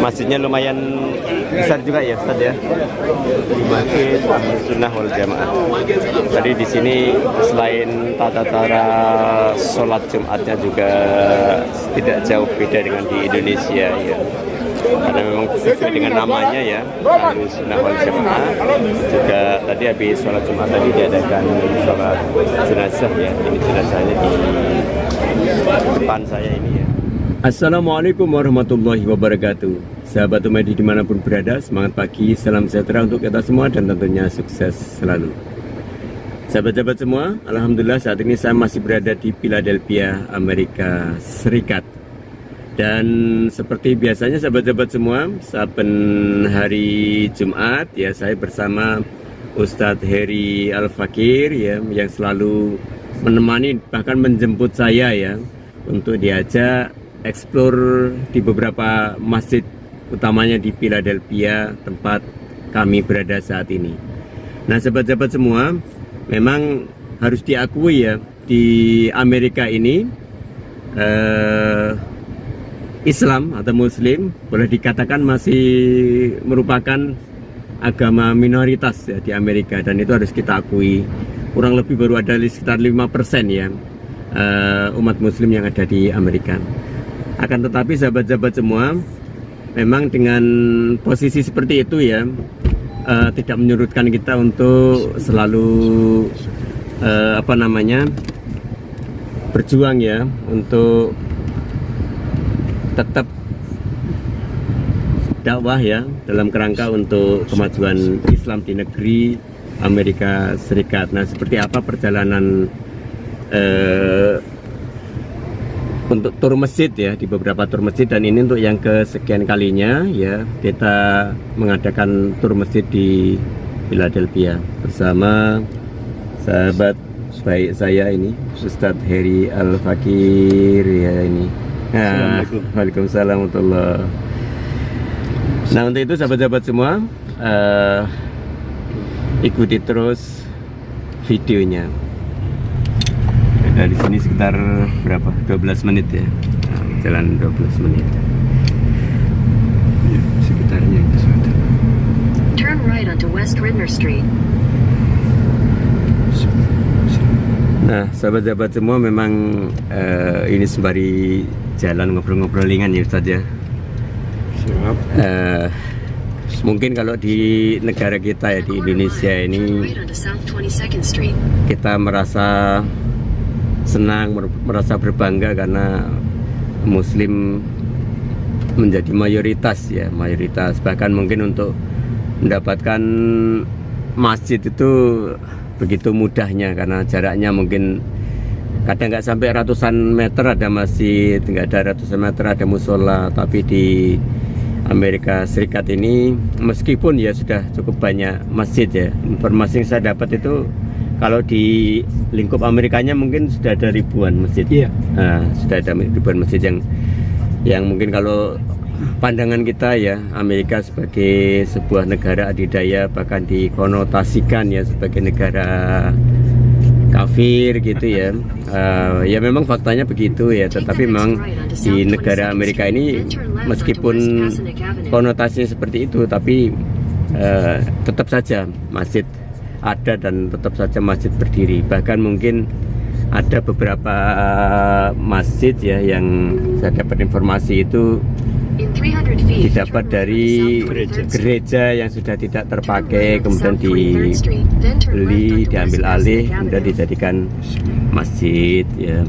Masjidnya lumayan besar juga ya Ustaz ya. Di Masjid Ahlus Sunnah wal Jamaah. Tadi di sini selain tata cara sholat Jumatnya juga tidak jauh beda dengan di Indonesia ya. Karena memang sesuai dengan namanya ya, Ahlus Sunnah wal Jamaah. Juga tadi habis sholat Jumat tadi diadakan sholat jenazah ya. Ini jenazahnya di depan saya ini ya. Assalamualaikum warahmatullahi wabarakatuh. Sahabat Umedi dimanapun berada, semangat pagi, salam sejahtera untuk kita semua dan tentunya sukses selalu. Sahabat-sahabat semua, alhamdulillah saat ini saya masih berada di Philadelphia, Amerika Serikat. Dan seperti biasanya sahabat-sahabat semua, saben hari Jumat ya saya bersama Ustadz Heri Al-Fakir ya, yang selalu menemani bahkan menjemput saya ya untuk diajak explore di beberapa masjid, utamanya di Philadelphia tempat kami berada saat ini. Nah sahabat-sahabat semua, memang harus diakui ya, di Amerika ini Islam atau Muslim boleh dikatakan masih merupakan agama minoritas ya di Amerika, dan itu harus kita akui. Kurang lebih baru ada sekitar 5% ya umat Muslim yang ada di Amerika. Akan tetapi sahabat-sahabat semua, memang dengan posisi seperti itu ya, tidak menyurutkan kita untuk selalu berjuang ya untuk tetap dakwah ya dalam kerangka untuk kemajuan Islam di negeri Amerika Serikat. Nah, seperti apa perjalanan untuk tur masjid ya, di beberapa tur masjid, dan ini untuk yang kesekian kalinya ya kita mengadakan tur masjid di Philadelphia bersama sahabat baik saya ini Ustadz Heri Al-Fakir ya ini. Assalamualaikum. Waalaikumsalam warahmatullahi. Nah untuk itu sahabat-sahabat semua, ikuti terus videonya. Dari sini sekitar berapa? 12 menit ya. Nah, jalan 12 menit. Ya, sekitarnya itu sudah. Turn right onto West Ridner Street. Nah, sahabat-sahabat semua, memang ini sembari jalan ngobrol-ngobrol ringan ya Ustaz ya. Siap. Mungkin kalau di negara kita ya, di Indonesia ini, kita merasa senang, merasa berbangga karena Muslim menjadi mayoritas ya, mayoritas. Bahkan mungkin untuk mendapatkan masjid itu begitu mudahnya karena jaraknya mungkin kadang nggak sampai ratusan meter ada masjid, nggak ada ratusan meter ada musola. Tapi di Amerika Serikat ini meskipun ya sudah cukup banyak masjid ya, informasi yang saya dapat itu kalau di lingkup Amerikanya mungkin sudah ada ribuan masjid. Iya. Nah, sudah ada ribuan masjid yang mungkin kalau pandangan kita ya, Amerika sebagai sebuah negara adidaya, bahkan dikonotasikan ya sebagai negara kafir gitu ya. Ya memang faktanya begitu ya, tetapi memang di negara Amerika ini meskipun konotasinya seperti itu, tapi tetap saja masjid ada dan tetap saja masjid berdiri. Bahkan mungkin ada beberapa masjid ya yang saya dapat informasi itu didapat dari gereja yang sudah tidak terpakai, kemudian dibeli, diambil alih, kemudian dijadikan masjid ya.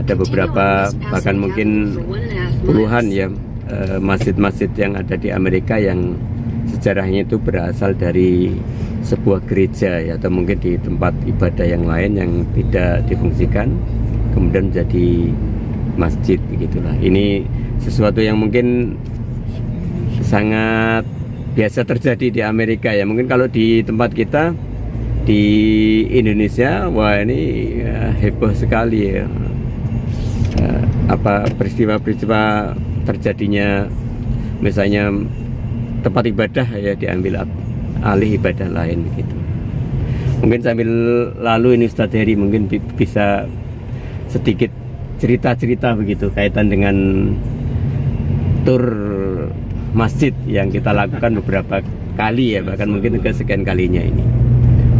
Ada beberapa, bahkan mungkin puluhan ya masjid-masjid yang ada di Amerika yang sejarahnya itu berasal dari sebuah gereja ya, atau mungkin di tempat ibadah yang lain yang tidak difungsikan kemudian menjadi masjid begitulah. Ini sesuatu yang mungkin sangat biasa terjadi di Amerika ya. Mungkin kalau di tempat kita di Indonesia, wah ini heboh sekali ya, apa peristiwa-peristiwa terjadinya, misalnya tempat ibadah ya diambil alih ibadah lain begitu. Mungkin sambil lalu ini Ustadz Heri mungkin bisa sedikit cerita-cerita begitu kaitan dengan tur masjid yang kita lakukan beberapa kali ya, bahkan mungkin kesekian kalinya ini.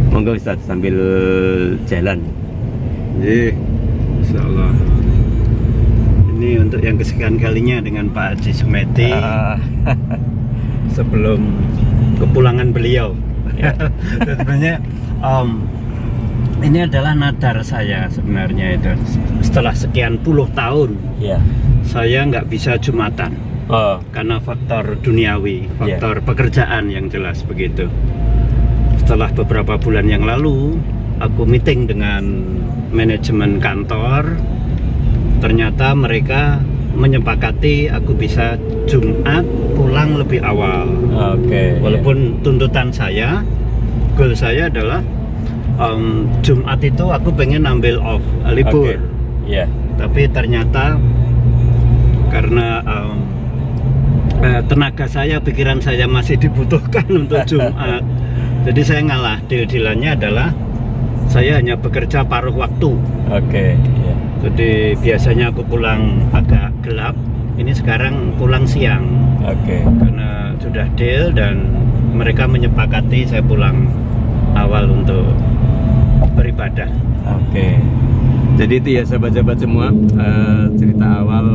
Monggo Ustaz sambil jalan. Iya, Insya Allah. Ini untuk yang kesekian kalinya dengan Pak Haji Sumeti sebelum kepulangan beliau. Ya. Sebenarnya ini adalah nadar saya sebenarnya itu. Setelah sekian puluh tahun, Ya. saya nggak bisa Jumatan Oh, karena faktor duniawi, Ya. faktor pekerjaan yang jelas begitu. Setelah beberapa bulan yang lalu, aku meeting dengan manajemen kantor. Ternyata mereka menyepakati aku bisa Jumat pulang lebih awal. oke. Walaupun tuntutan saya, goal saya adalah Jumat itu aku pengen ambil off, libur. Oke. Ya. Tapi ternyata karena tenaga saya, pikiran saya masih dibutuhkan untuk Jumat. Jadi saya ngalah. Deal-dealannya adalah saya hanya bekerja paruh waktu. Oke. Ya. Jadi biasanya aku pulang agak gelap. Ini sekarang pulang siang Oke. karena sudah deal dan mereka menyepakati saya pulang awal untuk beribadah. Oke. Jadi itu ya sahabat-sahabat semua, cerita awal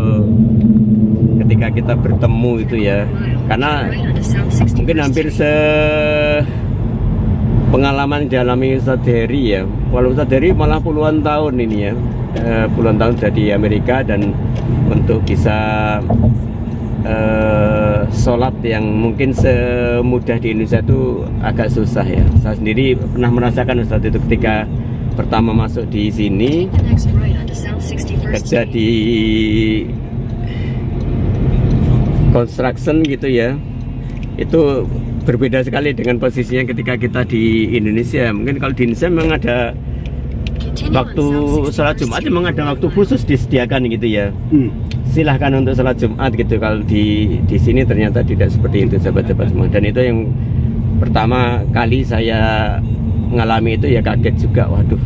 ketika kita bertemu itu ya, karena Right onto South 61st mungkin hampir Street. pengalaman dialami Ustadz Heri ya. Walau Ustadz Heri malah puluhan tahun ini ya, puluhan tahun sudah di Amerika, dan untuk bisa sholat yang mungkin semudah di Indonesia itu agak susah ya. Saya sendiri pernah merasakan Ustadz itu ketika pertama masuk di sini, The next right onto South 61st kerja Street. di construction gitu ya, itu berbeda sekali dengan posisinya ketika kita di Indonesia. Mungkin kalau di Indonesia memang ada Continue on waktu South sholat 61st Jumat, Street. memang ada waktu khusus disediakan gitu ya. Hmm. Silahkan untuk sholat Jumat gitu. Kalau di sini ternyata tidak seperti itu sahabat-sahabat semua. Dan itu yang pertama kali saya mengalami itu ya, kaget juga. Waduh,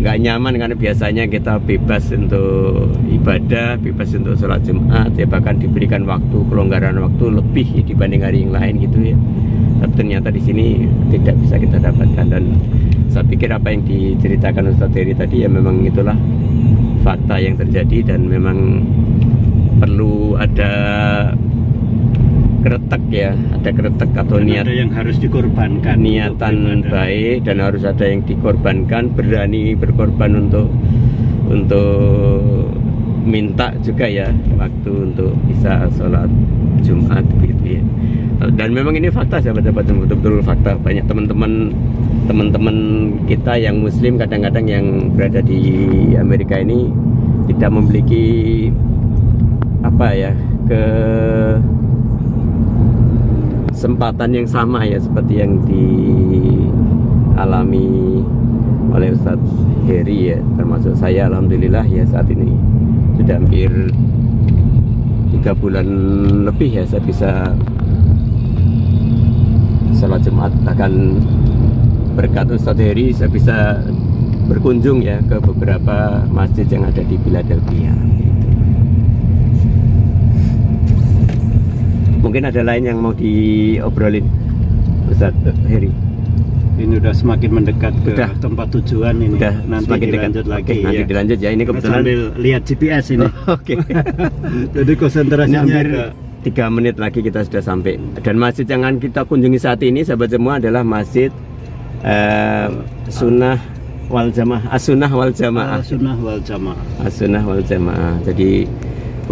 nggak nyaman karena biasanya kita bebas untuk ibadah, bebas untuk sholat Jumat ya, bahkan diberikan waktu, kelonggaran waktu lebih dibanding hari yang lain gitu ya. Tapi ternyata di sini tidak bisa kita dapatkan, dan saya pikir apa yang diceritakan Ustadz Heri tadi ya memang itulah fakta yang terjadi, dan memang perlu ada kretek ya, ada kretek atau Dan niat, ada yang harus dikorbankan, niatan untuk beribadah. baik, dan harus ada yang dikorbankan, berani berkorban untuk minta juga ya waktu untuk bisa sholat Jumat gitu ya. Dan memang ini fakta sahabat-sahabat, betul-betul fakta. Banyak teman-teman kita yang Muslim kadang-kadang yang berada di Amerika ini tidak memiliki apa ya, kesempatan yang sama ya seperti yang dialami oleh Ustadz Heri ya, termasuk saya. Alhamdulillah ya saat ini sudah hampir 3 bulan lebih ya saya bisa sholat Jumat. Bahkan berkat Ustadz Heri saya bisa berkunjung ya ke beberapa masjid yang ada di Philadelphia. Mungkin ada lain yang mau diobrolin Ustadz Heri? Ini udah semakin mendekat ke Udah. tempat tujuan ini. Udah Nanti semakin dekat. dilanjut lagi Oke, nanti ya. dilanjut ya. Ini Kita kebetulan sambil lihat GPS ini. Oke. Jadi Ini konsentrasinya hampir ke 3 menit lagi kita sudah sampai. Dan masjid yang akan kita kunjungi saat ini sahabat semua adalah masjid Sunnah wal Jamaah, As-Sunnah wal Jamaah. Sunnah wal Jamaah. As-Sunnah wal Jamaah. Jadi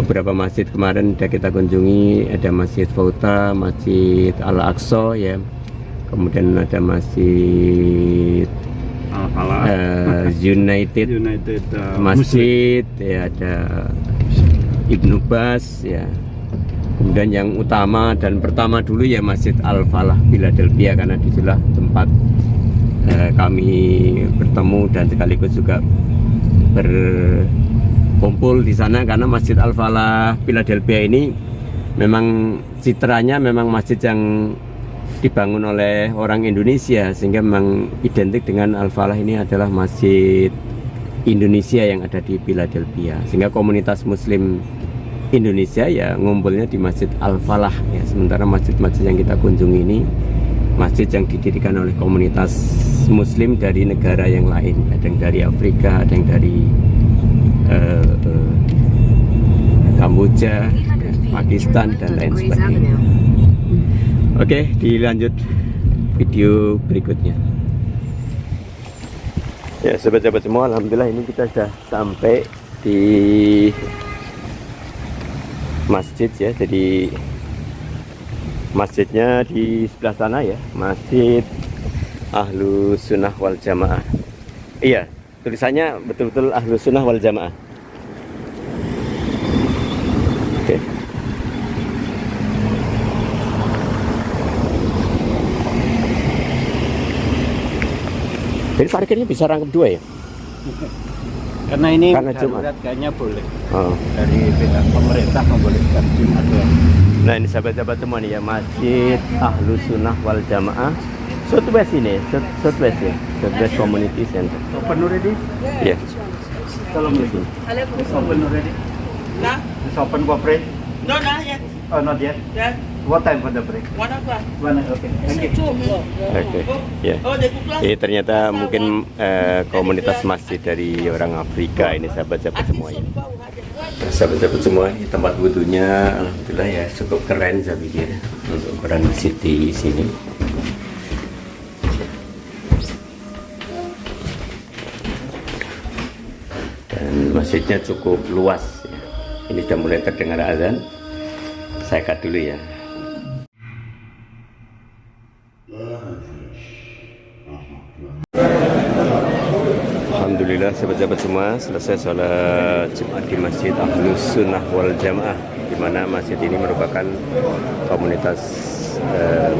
beberapa masjid kemarin sudah kita kunjungi, ada Masjid Fauta, Masjid Al-Aqsa ya. Kemudian ada Masjid Al-Falah, United United Masjid ya, ada Ibnu Bas ya. Kemudian yang utama dan pertama dulu ya Masjid Al-Falah Philadelphia, karena disitulah tempat kami bertemu dan sekaligus juga berkumpul di sana, karena Masjid Al-Falah Philadelphia ini memang citranya memang masjid yang dibangun oleh orang Indonesia, sehingga memang identik dengan Al-Falah ini adalah masjid Indonesia yang ada di Philadelphia, sehingga komunitas Muslim Indonesia ya ngumpulnya di Masjid Al-Falah ya. Sementara masjid-masjid yang kita kunjungi ini masjid yang didirikan oleh komunitas Muslim dari negara yang lain. Ada yang dari Afrika, ada yang dari Kamboja, Pakistan dan lain sebagainya. Oke, dilanjut video berikutnya. Ya, sahabat-sahabat semua, alhamdulillah ini kita sudah sampai di masjid ya. Jadi masjidnya di sebelah sana ya, Masjid Ahlus Sunnah wal Jamaah. Iya, tulisannya betul-betul Ahlus Sunnah wal Jamaah. Oke. Jadi parkirnya bisa rangkap dua ya? Karena ini Karena Jumat. darurat kayaknya boleh. Oh. Dari pihak pemerintah membolehkan Jumat ya. Nah ini sahabat-sahabat semua nih ya, Masjid Ahlus Sunnah wal Jamaah Southwest ini, Southwest ya, Southwest Community Center. Open already? Ya. Tolong di sini. Open already? Nah, It's open for break? no, not yet. Oh, not yet. Yeah, What time for the break? 1 o'clock. Okay. Thank you. Oke. Ya. Oh, they cook Ini ternyata mungkin komunitas masjid dari orang Afrika ini sahabat-sahabat semua ya. Sahabat-sahabat semua, ini tempat wudhunya alhamdulillah ya cukup keren saya pikir untuk ukuran masjid di sini. Dan masjidnya cukup luas ya. Ini sudah mulai terdengar azan. Saya cut dulu ya. Alhamdulillah sahabat-sahabat semua, selesai sholat Jumat di Masjid Ahlus Sunnah wal Jamaah, di mana masjid ini merupakan komunitas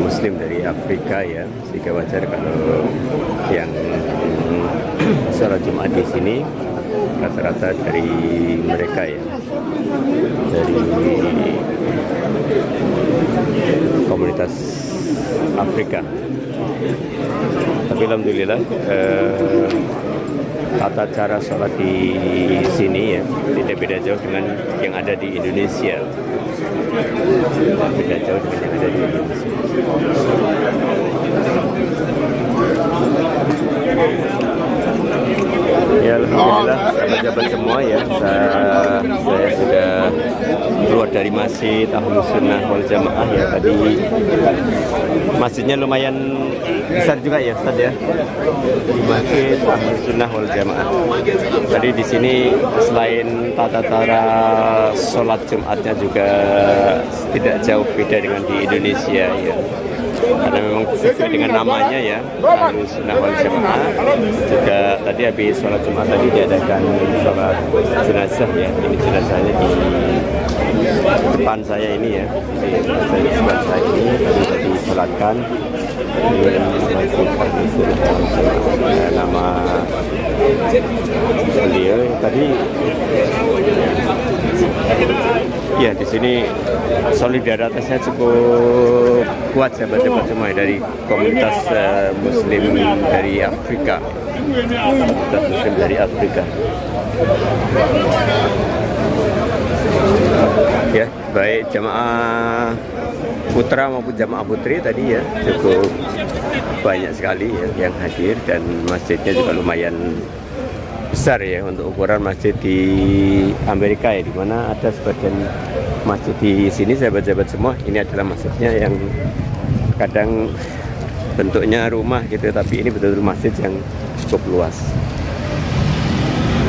Muslim dari Afrika ya, sehingga wajar kalau yang sholat Jumat di sini rata-rata dari mereka ya, dari komunitas Afrika. Tapi alhamdulillah tata cara sholat di sini ya tidak beda jauh dengan yang ada di Indonesia. Beda jauh dengan yang ada di Indonesia. Ya alhamdulillah sahabat-sahabat semua ya, saya sudah keluar dari Masjid Ahlus Sunnah wal Jamaah ya. Tadi masjidnya lumayan besar juga ya Ustaz ya, di Masjid Ahlus Sunnah wal Jamaah. Tadi di sini selain tata cara sholat Jumatnya juga tidak jauh beda dengan di Indonesia ya, karena memang sesuai dengan namanya ya, Ahlus Sunnah wal Jamaah. Juga tadi habis sholat Jumat tadi diadakan sholat jenazah ya. Ini jenazahnya di depan saya ini ya, di sebelah saya ini tadi disolatkan. Nama beliau tadi ya, di sini solidaritasnya cukup kuat sahabat-sahabat semua dari komunitas Muslim dari Afrika, komunitas Muslim dari Afrika. Ya, baik jamaah putra maupun jamaah putri tadi ya, cukup banyak sekali ya yang hadir, dan masjidnya juga lumayan besar ya untuk ukuran masjid di Amerika ya, dimana ada sebagian masjid di sini sahabat-sahabat semua ini adalah masjidnya yang kadang bentuknya rumah gitu, tapi ini betul-betul masjid yang cukup luas.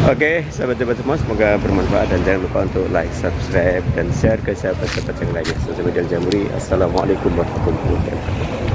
Oke, sahabat-sahabat semua, semoga bermanfaat dan jangan lupa untuk like, subscribe, dan share ke sahabat-sahabat yang lainnya. Saya Jamuri. Assalamualaikum warahmatullahi wabarakatuh.